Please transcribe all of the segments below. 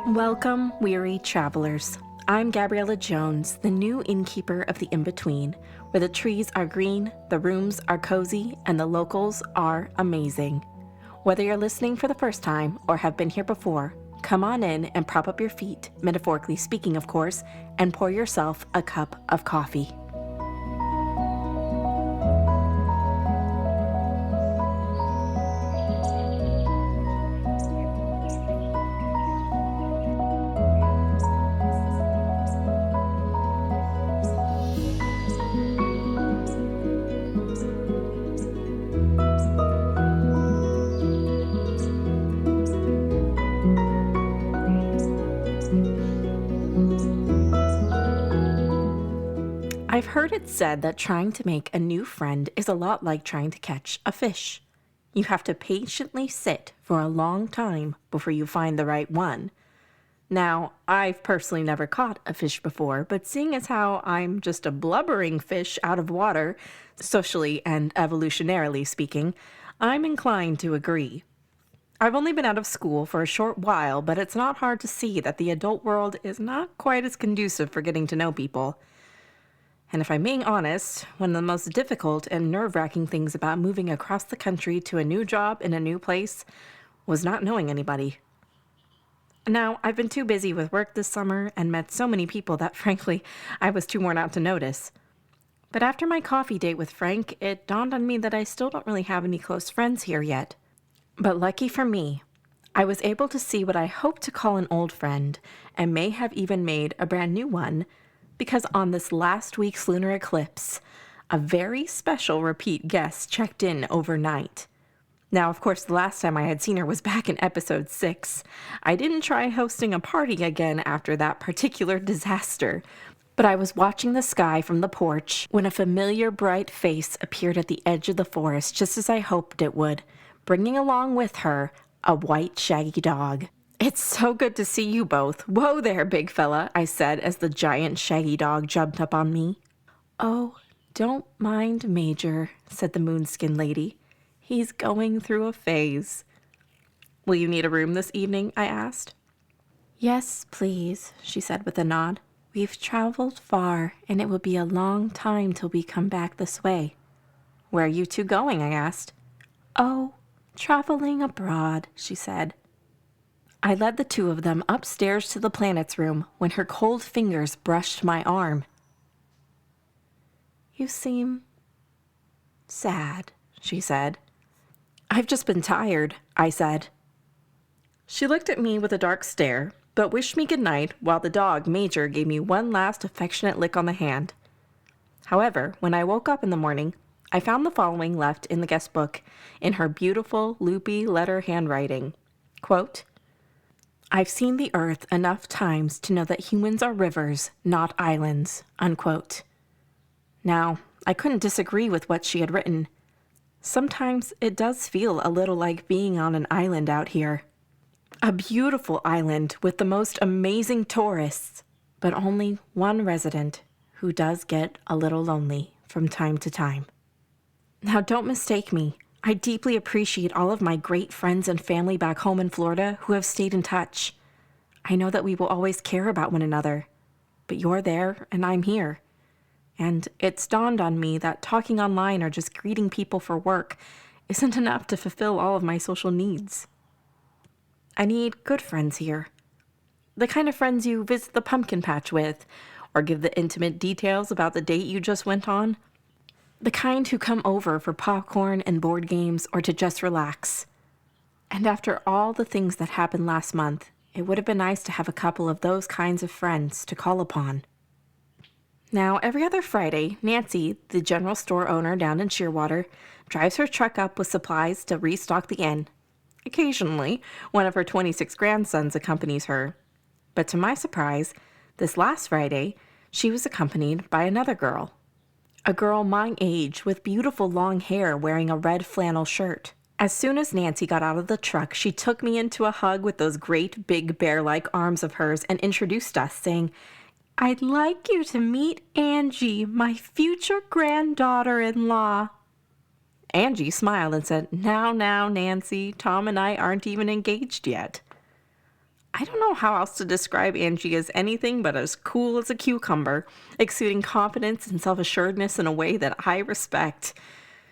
Welcome, weary travelers. I'm Gabriela Jones, the new innkeeper of the In Between, where the trees are green, the rooms are cozy, and the locals are amazing. Whether you're listening for the first time or have been here before, come on in and prop up your feet, metaphorically speaking, of course, and pour yourself a cup of coffee. I've heard it said that trying to make a new friend is a lot like trying to catch a fish. You have to patiently sit for a long time before you find the right one. Now, I've personally never caught a fish before, but seeing as how I'm just a blubbering fish out of water, socially and evolutionarily speaking, I'm inclined to agree. I've only been out of school for a short while, but it's not hard to see that the adult world is not quite as conducive for getting to know people. And if I'm being honest, one of the most difficult and nerve-wracking things about moving across the country to a new job in a new place was not knowing anybody. Now, I've been too busy with work this summer and met so many people that, frankly, I was too worn out to notice. But after my coffee date with Frank, it dawned on me that I still don't really have any close friends here yet. But lucky for me, I was able to see what I hope to call an old friend, and may have even made a brand new one, because on this last week's lunar eclipse, a very special repeat guest checked in overnight. Now, of course, the last time I had seen her was back in episode 6. I didn't try hosting a party again after that particular disaster, but I was watching the sky from the porch when a familiar bright face appeared at the edge of the forest just as I hoped it would, bringing along with her a white shaggy dog. "It's so good to see you both. Whoa there, big fella," I said as the giant shaggy dog jumped up on me. "Oh, don't mind Major," said the moonskin lady. "He's going through a phase." "Will you need a room this evening?" I asked. "Yes, please," she said with a nod. "We've traveled far, and it will be a long time till we come back this way." "Where are you two going?" I asked. "Oh, traveling abroad," she said. I led the two of them upstairs to the planet's room when her cold fingers brushed my arm. "You seem sad," she said. "I've just been tired," I said. She looked at me with a dark stare, but wished me good night while the dog, Major, gave me one last affectionate lick on the hand. However, when I woke up in the morning, I found the following left in the guest book in her beautiful, loopy letter handwriting. Quote, "I've seen the earth enough times to know that humans are rivers, not islands," unquote. Now, I couldn't disagree with what she had written. Sometimes it does feel a little like being on an island out here. A beautiful island with the most amazing tourists, but only one resident who does get a little lonely from time to time. Now, don't mistake me. I deeply appreciate all of my great friends and family back home in Florida who have stayed in touch. I know that we will always care about one another, but you're there and I'm here. And it's dawned on me that talking online or just greeting people for work isn't enough to fulfill all of my social needs. I need good friends here. The kind of friends you visit the pumpkin patch with, or give the intimate details about the date you just went on. The kind who come over for popcorn and board games or to just relax. And after all the things that happened last month, it would have been nice to have a couple of those kinds of friends to call upon. Now, every other Friday, Nancy, the general store owner down in Shearwater, drives her truck up with supplies to restock the inn. Occasionally, one of her 26 grandsons accompanies her. But to my surprise, this last Friday, she was accompanied by another girl. a girl my age with beautiful long hair wearing a red flannel shirt. As soon as Nancy got out of the truck, she took me into a hug with those great big bear-like arms of hers and introduced us, saying, "I'd like you to meet Angie, my future granddaughter-in-law." Angie smiled and said, Now, Nancy, Tom and I aren't even engaged yet." I don't know how else to describe Angie as anything but as cool as a cucumber, exuding confidence and self-assuredness in a way that I respect.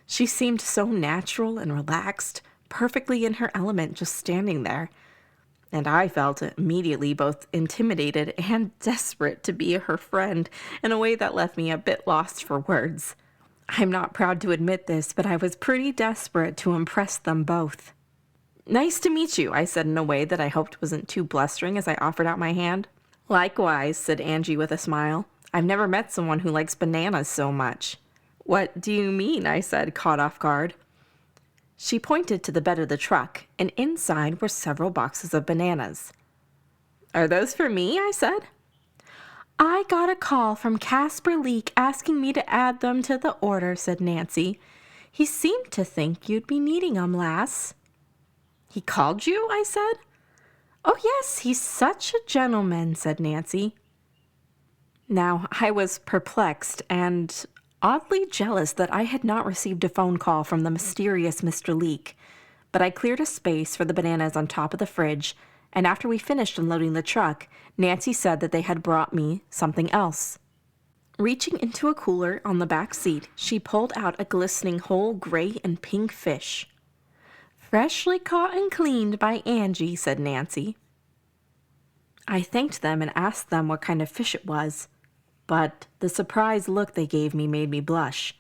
She seemed so natural and relaxed, perfectly in her element, just standing there. And I felt immediately both intimidated and desperate to be her friend in a way that left me a bit lost for words. I'm not proud to admit this, but I was pretty desperate to impress them both. "Nice to meet you," I said in a way that I hoped wasn't too blustering as I offered out my hand. "Likewise," said Angie with a smile. "I've never met someone who likes bananas so much." "What do you mean?" I said, caught off guard. She pointed to the bed of the truck, and inside were several boxes of bananas. "Are those for me?" I said. "I got a call from Casper Leak asking me to add them to the order," said Nancy. "He seemed to think you'd be needing 'em, lass." "He called you?" I said. "Oh, yes, he's such a gentleman," said Nancy. Now, I was perplexed and oddly jealous that I had not received a phone call from the mysterious Mr. Leak, but I cleared a space for the bananas on top of the fridge, and after we finished unloading the truck, Nancy said that they had brought me something else. Reaching into a cooler on the back seat, she pulled out a glistening whole gray and pink fish. "Freshly caught and cleaned by Angie," said Nancy. I thanked them and asked them what kind of fish it was, but the surprised look they gave me made me blush.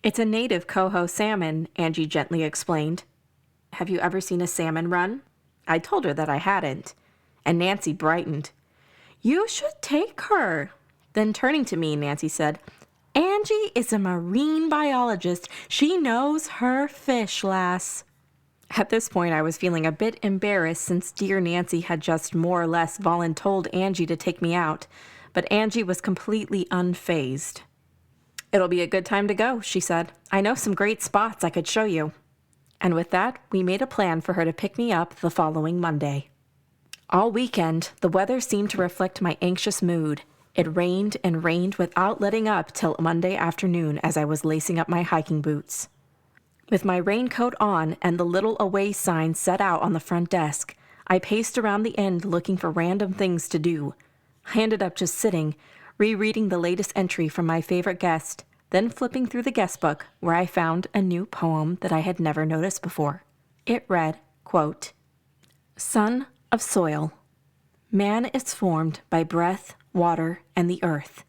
"It's a native coho salmon," Angie gently explained. "Have you ever seen a salmon run?" I told her that I hadn't, and Nancy brightened. "You should take her." Then turning to me, Nancy said, "Angie is a marine biologist. She knows her fish, lass." At this point, I was feeling a bit embarrassed since dear Nancy had just more or less voluntold Angie to take me out, but Angie was completely unfazed. "It'll be a good time to go," she said. "I know some great spots I could show you." And with that, we made a plan for her to pick me up the following Monday. All weekend, the weather seemed to reflect my anxious mood. It rained and rained without letting up till Monday afternoon as I was lacing up my hiking boots. With my raincoat on and the little away sign set out on the front desk, I paced around the inn looking for random things to do. I ended up just sitting, rereading the latest entry from my favorite guest, then flipping through the guest book where I found a new poem that I had never noticed before. It read, quote, "Son of soil, man is formed by breath, water, and the earth.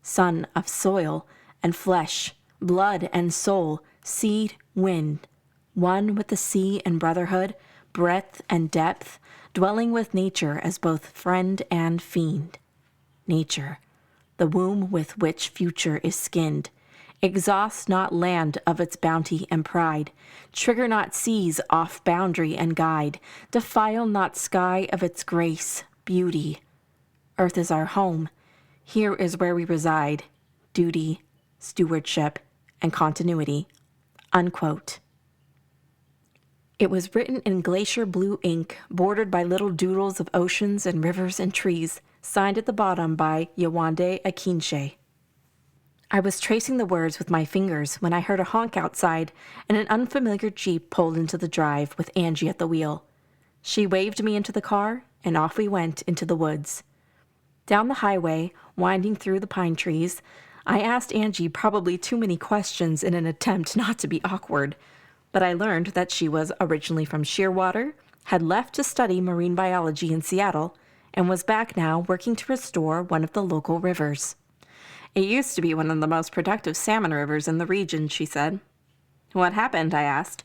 Son of soil and flesh, blood and soul, seed, wind, one with the sea and brotherhood, breadth and depth, dwelling with nature as both friend and fiend. Nature, the womb with which future is skinned, exhaust not land of its bounty and pride, trigger not seas off boundary and guide, defile not sky of its grace, beauty. Earth is our home, here is where we reside, duty, stewardship, and continuity." Unquote. It was written in glacier blue ink, bordered by little doodles of oceans and rivers and trees, signed at the bottom by Yewande Akinche. I was tracing the words with my fingers when I heard a honk outside, and an unfamiliar Jeep pulled into the drive with Angie at the wheel. She waved me into the car, and off we went into the woods. Down the highway, winding through the pine trees, I asked Angie probably too many questions in an attempt not to be awkward, but I learned that she was originally from Shearwater, had left to study marine biology in Seattle, and was back now working to restore one of the local rivers. "It used to be one of the most productive salmon rivers in the region," she said. "What happened?" I asked.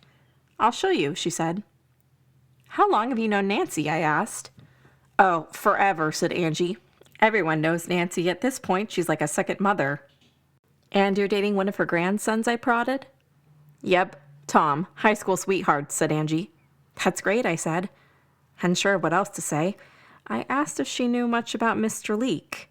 "I'll show you," she said. "How long have you known Nancy?" I asked. "Oh, forever," said Angie. "Everyone knows Nancy at this point. She's like a second mother." "And you're dating one of her grandsons?" I prodded. "Yep, Tom, high school sweetheart," said Angie. "That's great," I said. Unsure what else to say, I asked if she knew much about Mr. Leak.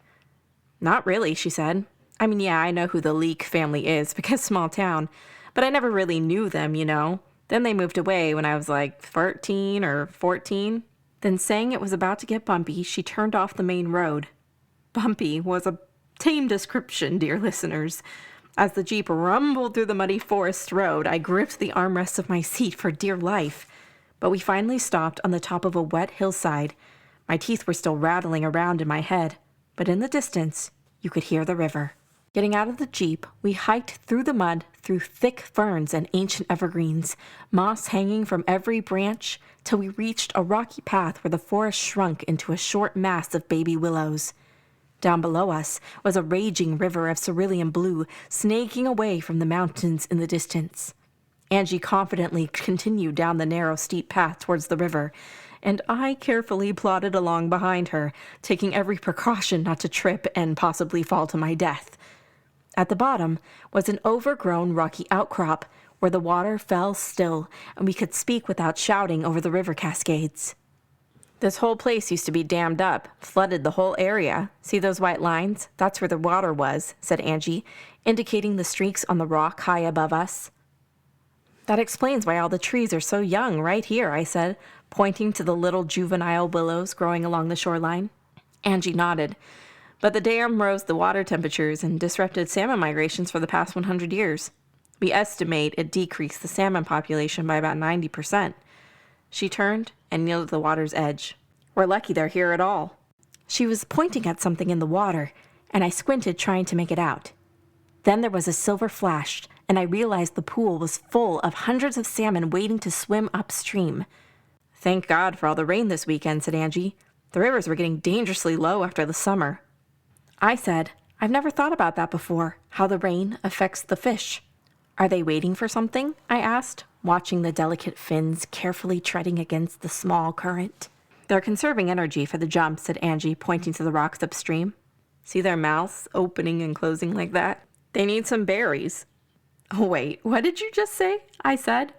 "Not really," she said. I mean, yeah, I know who the Leek family is because small town, but I never really knew them, you know. Then they moved away when I was like 13 or 14. Then saying it was about to get bumpy, she turned off the main road. Bumpy was a tame description, dear listeners. As the Jeep rumbled through the muddy forest road, I gripped the armrests of my seat for dear life. But we finally stopped on the top of a wet hillside. My teeth were still rattling around in my head, but in the distance, you could hear the river. Getting out of the Jeep, we hiked through the mud, through thick ferns and ancient evergreens, moss hanging from every branch, till we reached a rocky path where the forest shrunk into a short mass of baby willows. Down below us was a raging river of cerulean blue, snaking away from the mountains in the distance. Angie confidently continued down the narrow, steep path towards the river, and I carefully plodded along behind her, taking every precaution not to trip and possibly fall to my death. At the bottom was an overgrown rocky outcrop where the water fell still and we could speak without shouting over the river cascades. This whole place used to be dammed up, flooded the whole area. See those white lines? That's where the water was, said Angie, indicating the streaks on the rock high above us. That explains why all the trees are so young right here, I said, pointing to the little juvenile willows growing along the shoreline. Angie nodded. But the dam rose the water temperatures and disrupted salmon migrations for the past 100 years. We estimate it decreased the salmon population by about 90%. She turned and kneeled at the water's edge. We're lucky they're here at all. She was pointing at something in the water, and I squinted trying to make it out. Then there was a silver flash, and I realized the pool was full of hundreds of salmon waiting to swim upstream. Thank God for all the rain this weekend, said Angie. The rivers were getting dangerously low after the summer. I said, I've never thought about that before, how the rain affects the fish. Are they waiting for something? I asked, watching the delicate fins carefully treading against the small current. They're conserving energy for the jump, said Angie, pointing to the rocks upstream. See their mouths opening and closing like that? They need some berries. Oh, wait, what did you just say? I said.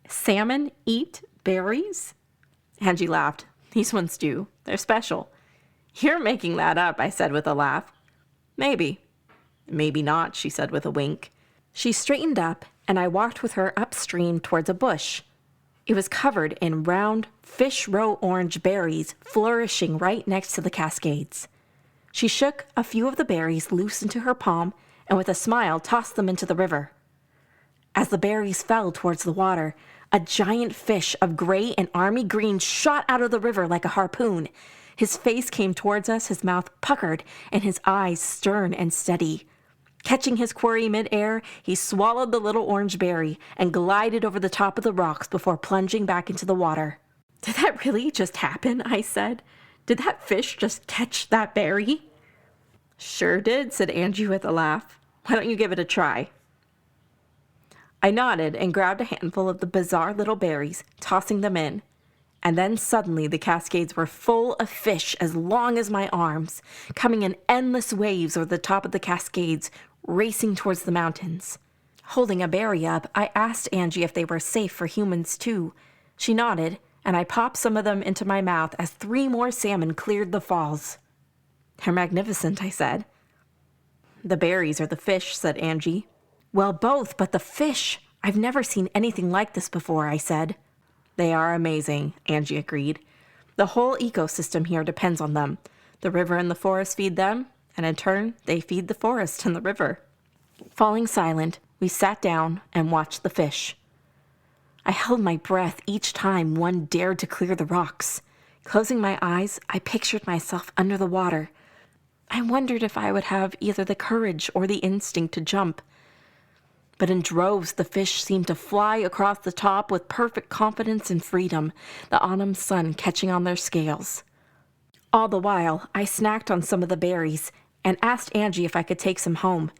Salmon eat berries? Angie laughed. These ones do. They're special. You're making that up, I said with a laugh. Maybe. Maybe not, she said with a wink. She straightened up, and I walked with her upstream towards a bush. It was covered in round, fish roe orange berries flourishing right next to the cascades. She shook a few of the berries loose into her palm, and with a smile tossed them into the river. As the berries fell towards the water, a giant fish of gray and army green shot out of the river like a harpoon. His face came towards us, his mouth puckered, and his eyes stern and steady. Catching his quarry mid-air, he swallowed the little orange berry and glided over the top of the rocks before plunging back into the water. Did that really just happen? I said. Did that fish just catch that berry? Sure did, said Angie with a laugh. Why don't you give it a try? I nodded and grabbed a handful of the bizarre little berries, tossing them in. And then suddenly the cascades were full of fish as long as my arms, coming in endless waves over the top of the cascades, racing towards the mountains. Holding a berry up, I asked Angie if they were safe for humans too. She nodded, and I popped some of them into my mouth as 3 more salmon cleared the falls. They're magnificent, I said. The berries or the fish, said Angie. Well, both, but the fish. I've never seen anything like this before, I said. They are amazing, Angie agreed. The whole ecosystem here depends on them. The river and the forest feed them, and in turn, they feed the forest and the river. Falling silent, we sat down and watched the fish. I held my breath each time one dared to clear the rocks. Closing my eyes, I pictured myself under the water. I wondered if I would have either the courage or the instinct to jump. But in droves, the fish seemed to fly across the top with perfect confidence and freedom, the autumn sun catching on their scales. All the while, I snacked on some of the berries and asked Angie if I could take some home.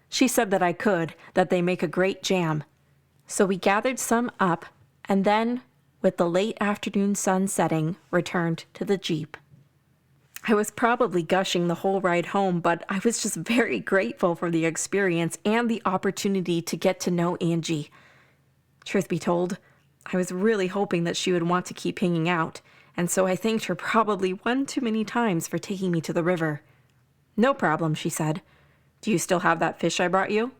She said that I could, that they make a great jam. So we gathered some up and then, with the late afternoon sun setting, returned to the Jeep. I was probably gushing the whole ride home, but I was just very grateful for the experience and the opportunity to get to know Angie. Truth be told, I was really hoping that she would want to keep hanging out, and so I thanked her probably one too many times for taking me to the river. No problem, she said. Do you still have that fish I brought you?"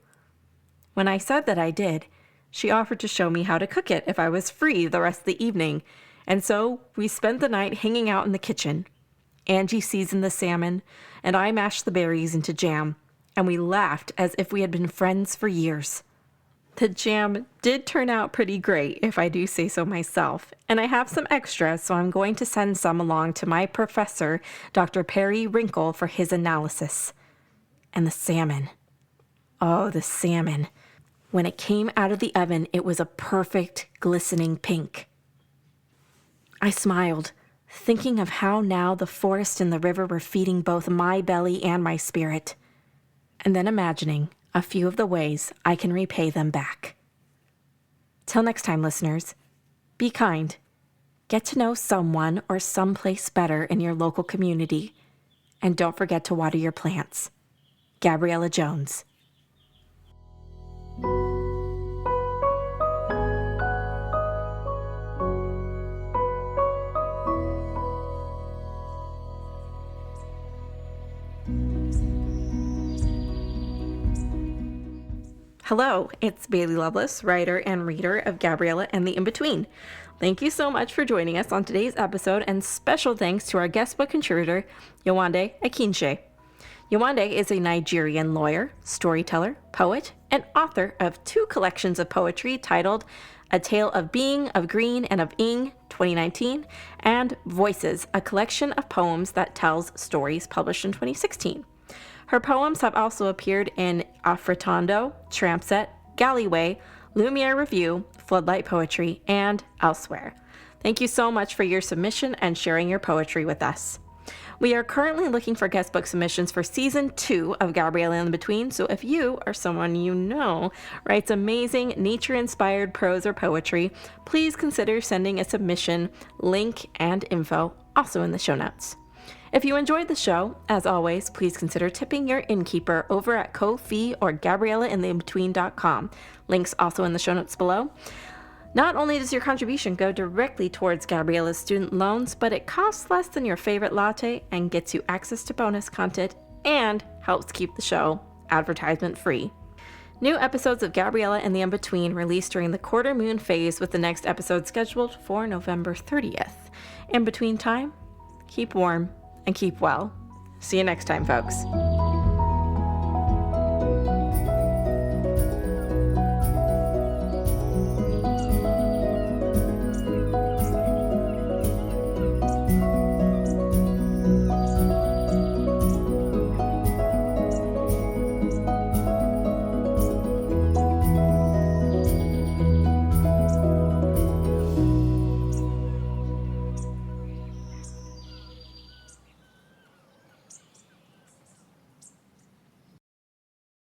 When I said that I did, she offered to show me how to cook it if I was free the rest of the evening, and so we spent the night hanging out in the kitchen. Angie seasoned the salmon, and I mashed the berries into jam, and we laughed as if we had been friends for years. The jam did turn out pretty great, if I do say so myself, and I have some extra, so I'm going to send some along to my professor, Dr. Perry Wrinkle, for his analysis. And the salmon. Oh, the salmon. When it came out of the oven, it was a perfect, glistening pink. I smiled, thinking of how now the forest and the river were feeding both my belly and my spirit, and then imagining a few of the ways I can repay them back. Till next time, listeners, be kind. Get to know someone or someplace better in your local community, and don't forget to water your plants. Gabriela Jones. Hello, it's Bailey Loveless, writer and reader of Gabriela and The Inn Between. Thank you so much for joining us on today's episode, and special thanks to our guest book contributor, Yewande Akinse. Yewande is a Nigerian lawyer, storyteller, poet, and author of 2 collections of poetry titled A Tale of Being, of Green, and of Ing, 2019, and Voices, a collection of poems that tells stories, published in 2016. Her poems have also appeared in Afritondo, Trampset, Galleyway, Lumiere Review, Floodlight Poetry, and elsewhere. Thank you so much for your submission and sharing your poetry with us. We are currently looking for guest book submissions for Season 2 of Gabriela in Between, so if you or someone you know writes amazing nature-inspired prose or poetry, please consider sending a submission, link, and info also in the show notes. If you enjoyed the show, as always, please consider tipping your innkeeper over at Ko-fi or GabrielaInTheInBetween.com. Links also in the show notes below. Not only does your contribution go directly towards Gabriela's student loans, but it costs less than your favorite latte and gets you access to bonus content and helps keep the show advertisement free. New episodes of Gabriela and The Inn Between released during the quarter moon phase, with the next episode scheduled for November 30th. In between time, keep warm and keep well. See you next time, folks.